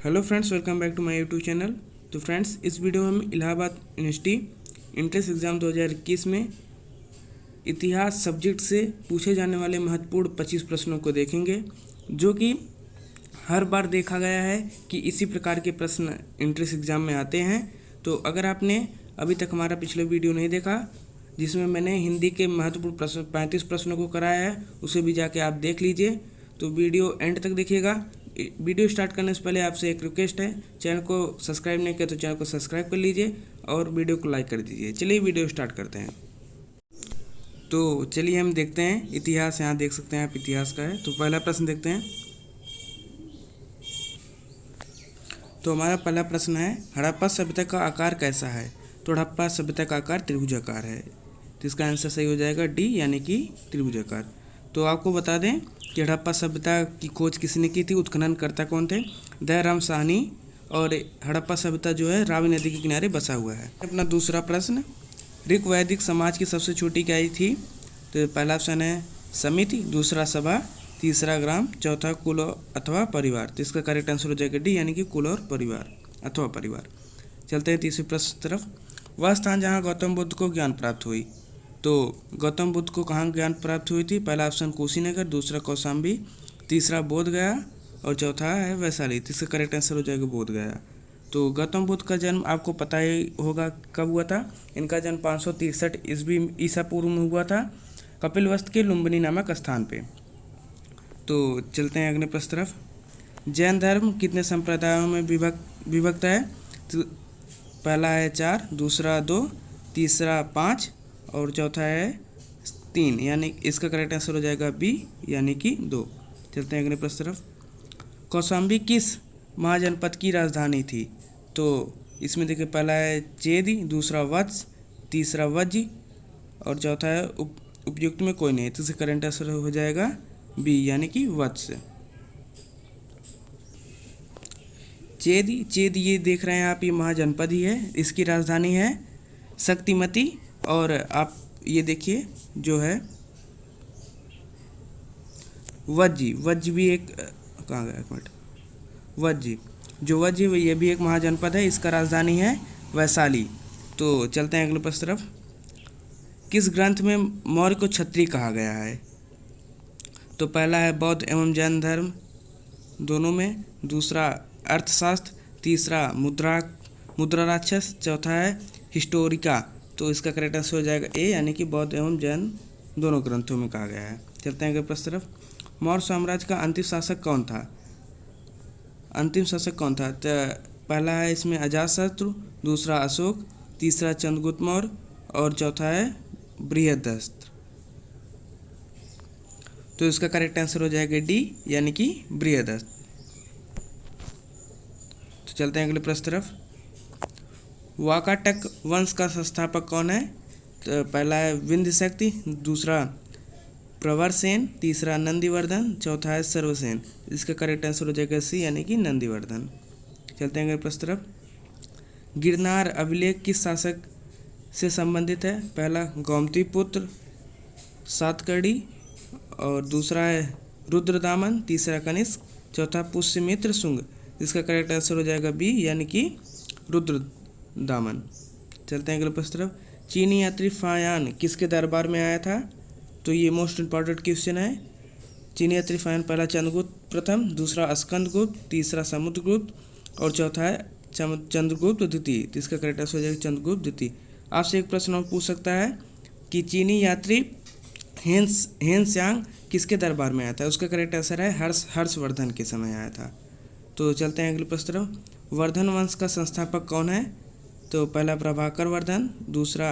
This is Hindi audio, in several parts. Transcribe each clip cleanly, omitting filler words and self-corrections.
Hello friends, welcome back to my YouTube channel. तो फ्रेंड्स, इस वीडियो में हम इलाहाबाद यूनिवर्सिटी इंट्रेंस एग्ज़ाम 2021 में इतिहास सब्जेक्ट से पूछे जाने वाले महत्वपूर्ण 25 प्रश्नों को देखेंगे, जो कि हर बार देखा गया है कि इसी प्रकार के प्रश्न इंट्रेंस एग्ज़ाम में आते हैं। तो अगर आपने अभी तक हमारा पिछले वीडियो नहीं देखा, जिसमें मैंने हिंदी के महत्वपूर्ण प्रश्न 35 प्रश्नों को कराया है, उसे भी जाके आप देख लीजिए। तो वीडियो एंड तक देखिएगा। वीडियो स्टार्ट करने से पहले आपसे एक रिक्वेस्ट है, चैनल को सब्सक्राइब नहीं किया तो चैनल को सब्सक्राइब कर लीजिए और वीडियो को लाइक कर दीजिए। चलिए वीडियो स्टार्ट करते हैं। तो चलिए हम देखते हैं इतिहास। यहाँ देख सकते हैं आप, इतिहास का है। तो पहला प्रश्न देखते हैं। तो हमारा पहला प्रश्न है, हड़प्पा सभ्यता का आकार कैसा है? तो हड़प्पा सभ्यता का आकार त्रिभुजाकार है। तो इसका आंसर सही हो जाएगा डी, यानी कि त्रिभुजाकार। तो आपको बता दें कि हड़प्पा सभ्यता की खोज किसने की थी, उत्खननकर्ता कौन थे? दयाराम साहनी। और हड़प्पा सभ्यता जो है रावी नदी के किनारे बसा हुआ है। अपना दूसरा प्रश्न, ऋक वैदिक समाज की सबसे छोटी इकाई थी? तो पहला ऑप्शन है समिति, दूसरा सभा, तीसरा ग्राम, चौथा कुल अथवा परिवार। तो इसका करेक्ट आंसर हो जाएगा डी, यानी कि कुल और परिवार अथवा परिवार। चलते हैं तीसरे प्रश्न की तरफ। वह स्थान जहाँ गौतम बुद्ध को ज्ञान प्राप्त हुई? तो गौतम बुद्ध को कहाँ ज्ञान प्राप्त हुई थी? पहला ऑप्शन कुशीनगर, दूसरा कौशाम्बी, तीसरा बोधगया और चौथा है वैशाली। तो इसका करेक्ट आंसर हो जाएगा बोधगया। तो गौतम बुद्ध का जन्म आपको पता ही होगा कब हुआ था। इनका जन्म 563 ईस्वी ईसा पूर्व में हुआ था, कपिलवस्तु के लुम्बिनी नामक स्थान पे। तो चलते हैं अगले प्रश्न तरफ। जैन धर्म कितने संप्रदायों में विभक्त है? तो पहला है 4, दूसरा 2, तीसरा 5 और चौथा है 3, यानी इसका करेक्ट आंसर हो जाएगा बी, यानी कि 2। चलते हैं अगले प्रश्न तरफ। कौशाम्बी किस महाजनपद की राजधानी थी? तो इसमें देखिए, पहला है चेदी, दूसरा वत्स, तीसरा वज्जी और चौथा है उपयुक्त में कोई नहीं। तो इसका करेक्ट आंसर हो जाएगा बी, यानी कि वत्स। चेदी ये देख रहे हैं आप, ये महाजनपद ही है। इसकी राजधानी है शक्तिमती। और आप ये देखिए जो है वज्जी भी एक, कहाँ गया, एक मिनट, वज्जी ये भी एक महाजनपद है। इसका राजधानी है वैशाली। तो चलते हैं अगले प्रश्न तरफ। किस ग्रंथ में मौर्य को क्षत्रिय कहा गया है? तो पहला है बौद्ध एवं जैन धर्म दोनों में, दूसरा अर्थशास्त्र, तीसरा मुद्रा राक्षस, चौथा है हिस्टोरिका। तो इसका करेक्ट आंसर हो जाएगा ए, यानी कि बौद्ध एवं जैन दोनों ग्रंथों में कहा गया है। चलते हैं अगले प्रश्न तरफ। मौर्य साम्राज्य का अंतिम शासक कौन था? तो पहला है इसमें अजातशत्रु, दूसरा अशोक, तीसरा चंद्रगुप्त मौर्य और चौथा है बृहदस्त्र। तो इसका करेक्ट आंसर हो जाएगा डी, यानी कि बृहदस्त्र। तो चलते हैं अगले प्रश्न तरफ। वाकाटक वंश का संस्थापक कौन है? तो पहला है विंध्य शक्ति, दूसरा प्रवरसेन, तीसरा नंदीवर्धन, चौथा है सर्वसेन। इसका करेक्ट आंसर हो जाएगा सी, यानी कि नंदीवर्धन। चलते हैं अगले प्रश्न तरफ। गिरनार अभिलेख किस शासक से संबंधित है? पहला गोमती पुत्र सातकर्णी और दूसरा है रुद्रदामन, तीसरा कनिष्क, चौथा पुष्यमित्र शुंग। इसका करेक्ट आंसर हो जाएगा बी, यानी कि रुद्रदामन। चलते हैं अगले प्रश्न तरफ। चीनी यात्री फायान किसके दरबार में आया था? तो ये मोस्ट इंपॉर्टेंट क्वेश्चन है। चीनी यात्री फायान पहला चंद्रगुप्त प्रथम, दूसरा स्कंदगुप्त, तीसरा समुद्रगुप्त और चौथा है चंद्रगुप्त द्वितीय। तो इसका करेक्ट आंसर हो जाएगा चंद्रगुप्त द्वितीय। आपसे एक प्रश्न और पूछ सकता है कि चीनी यात्री हेनस्यांग किसके दरबार में आया था? उसका करेक्ट आंसर है हर्षवर्धन के समय आया था। तो चलते हैं अगले प्रश्न तरफ। वर्धन वंश का संस्थापक कौन है? तो पहला प्रभाकर वर्धन, दूसरा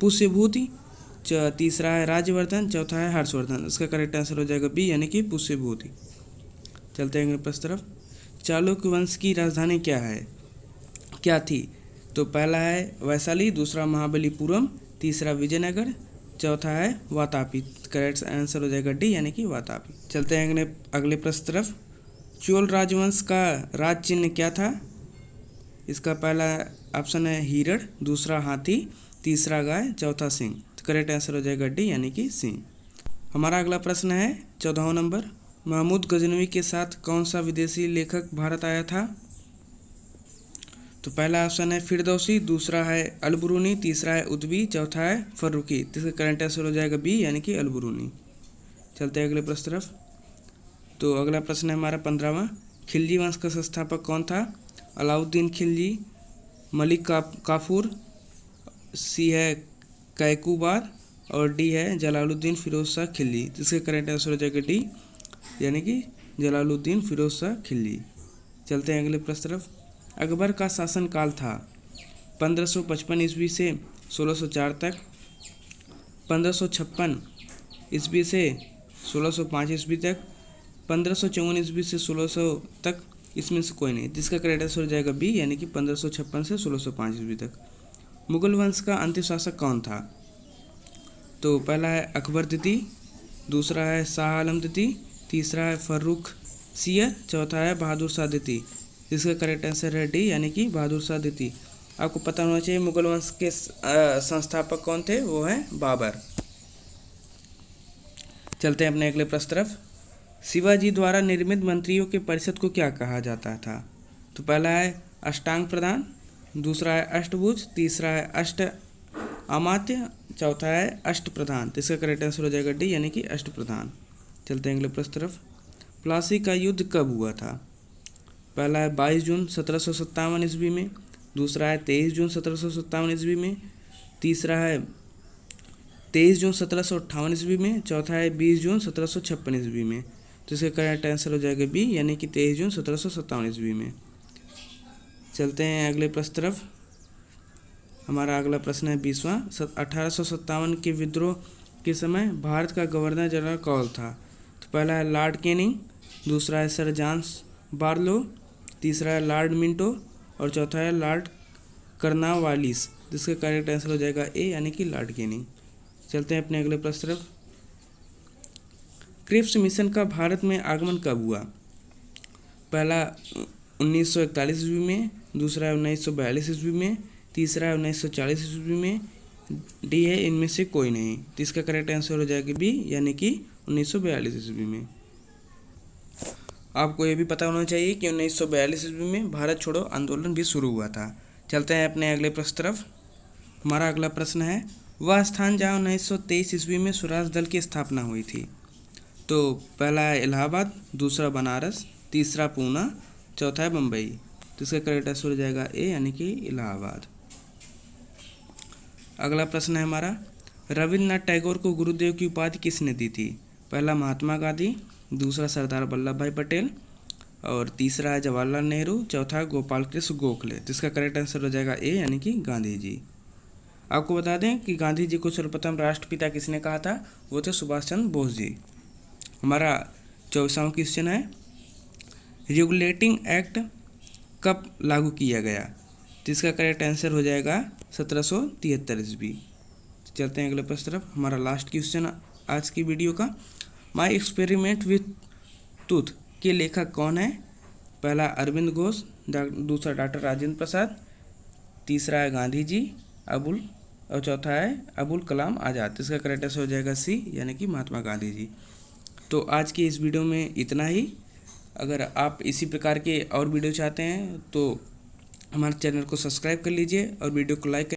पुष्यभूति, तीसरा है राज्यवर्धन, चौथा है हर्षवर्धन। इसका करेक्ट आंसर हो जाएगा बी, यानी कि पुष्यभूति। चलते हैं अगले प्रश्न तरफ। चालुक्य वंश की राजधानी क्या थी? तो पहला है वैशाली, दूसरा महाबलीपुरम, तीसरा विजयनगर, चौथा है वातापी। करेक्ट आंसर हो जाएगा डी, यानी कि वातापी। चलते हैं अगले प्रश्न तरफ। चोल राजवंश का राज चिन्ह क्या था? इसका पहला ऑप्शन है हिरण, दूसरा हाथी, तीसरा गाय, चौथा सिंह। तो करेक्ट आंसर हो जाएगा डी, यानी कि सिंह। हमारा अगला प्रश्न है 14वां नंबर। महमूद गजनवी के साथ कौन सा विदेशी लेखक भारत आया था? तो पहला ऑप्शन है फिरदौसी, दूसरा है अलबरूनी, तीसरा है उद्बी, चौथा है फर्रुकी। इसका करंट आंसर हो जाएगा बी यानी कि अलबरूनी। चलते हैं अगले प्रश्न तरफ। तो अगला प्रश्न है हमारा 15वां। खिलजी वंश का संस्थापक कौन था? अलाउद्दीन खिलजी, मलिक काफूर, सी है कैकुबार और डी है जलालुद्दीन फिरोज शाह खिलजी। जिसका करंट आंसर हो जाएगा डी यानी कि जलालुद्दीन फिरोज शाह खिलजी। चलते हैं अगले प्रश्न तरफ। अकबर का शासनकाल था 1555 ईस्वी से 1604 तक, 1556 ईस्वी से 1605 ईस्वी तक, 1554 ईस्वी से 1600 तक, इसमें से कोई नहीं। जिसका करेक्ट आंसर हो जाएगा बी यानी कि 1556 से 1605 ईस्वी तक। मुगल वंश का अंतिम शासक कौन था? तो पहला है अकबर द्वितीय, दूसरा है शाह आलम द्वितीय, तीसरा है फर्रुख सियर, चौथा है बहादुर शाह द्वितीय। जिसका करेक्ट आंसर है डी यानी कि बहादुर शाह द्वितीय। आपको पता होना चाहिए मुगल वंश के संस्थापक कौन थे, वो हैं बाबर। चलते हैं अपने अगले प्रश्न तरफ। शिवाजी द्वारा निर्मित मंत्रियों के परिषद को क्या कहा जाता था? तो पहला है अष्टांग प्रधान, दूसरा है अष्टभुज, तीसरा है अष्ट अमात्य, चौथा है अष्ट प्रधान। तो इसका करेक्ट आंसर हो जाएगा डी यानी कि अष्ट प्रधान। चलते हैं अगले प्रश्न तरफ। प्लासी का युद्ध कब हुआ था? पहला है 22 जून 1757 ईस्वी में, दूसरा है 23 जून 1757 ईस्वी में, तीसरा है 23 जून 1758 ईस्वी में, चौथा है 20 जून 1756 ईस्वी में। तो इसका करेक्ट आंसर हो जाएगा बी यानी कि 23 जून 1757 ईस्वी में। चलते हैं अगले प्रश्न तरफ। हमारा अगला प्रश्न है 20वां। 1857 के विद्रोह के समय भारत का गवर्नर जनरल कौन था? तो पहला है लॉर्ड कैनिंग, दूसरा है सर जॉन बारलो, तीसरा है लॉर्ड मिंटो और चौथा है लॉर्ड कर्नवालिस। जिसका करेक्ट आंसर हो जाएगा ए यानी कि लॉर्ड कैनिंग। चलते हैं अपने अगले प्रश्न तरफ। क्रिप्स मिशन का भारत में आगमन कब हुआ? पहला 1941 ईस्वी में, दूसरा है 1942 ईस्वी में, तीसरा है 1940 ईस्वी में, डी है इनमें से कोई नहीं। तो इसका करेक्ट आंसर हो जाएगा बी यानी कि 1942 ईस्वी में। आपको ये भी पता होना चाहिए कि 1942 ईस्वी में भारत छोड़ो आंदोलन भी शुरू हुआ था। चलते हैं अपने अगले प्रश्न तरफ। हमारा अगला प्रश्न है वह स्थान जहाँ 1923 ईस्वी में स्वराज दल की स्थापना हुई थी। तो पहला है इलाहाबाद, दूसरा बनारस, तीसरा पूना, चौथा है बम्बई। तो इसका करेक्ट आंसर हो जाएगा ए यानी कि इलाहाबाद। अगला प्रश्न है हमारा रविन्द्रनाथ टैगोर को गुरुदेव की उपाधि किसने दी थी? पहला महात्मा गांधी, दूसरा सरदार वल्लभ भाई पटेल और तीसरा है जवाहरलाल नेहरू, चौथा गोपाल कृष्ण गोखले। जिसका करेक्ट आंसर हो जाएगा ए यानी कि गांधी जी। आपको बता दें कि गांधी जी को सर्वप्रथम राष्ट्रपिता किसने कहा था? वो थे सुभाष चंद्र बोस जी। हमारा 24वां क्वेश्चन है रेगुलेटिंग एक्ट कब लागू किया गया? जिसका करेक्ट आंसर हो जाएगा 1773 ईस्वी। चलते हैं अगले प्रश्न तरफ। हमारा लास्ट क्वेश्चन आज की वीडियो का माई एक्सपेरिमेंट विथ टूथ के लेखक कौन है? पहला अरविंद घोष, दूसरा डॉक्टर राजेंद्र प्रसाद, तीसरा है गांधी जी और चौथा है अबुल कलाम आज़ाद। इसका करेक्ट आंसर हो जाएगा सी यानी कि महात्मा गांधी जी। तो आज की इस वीडियो में इतना ही। अगर आप इसी प्रकार के और वीडियो चाहते हैं तो हमारे चैनल को सब्सक्राइब कर लीजिए और वीडियो को लाइक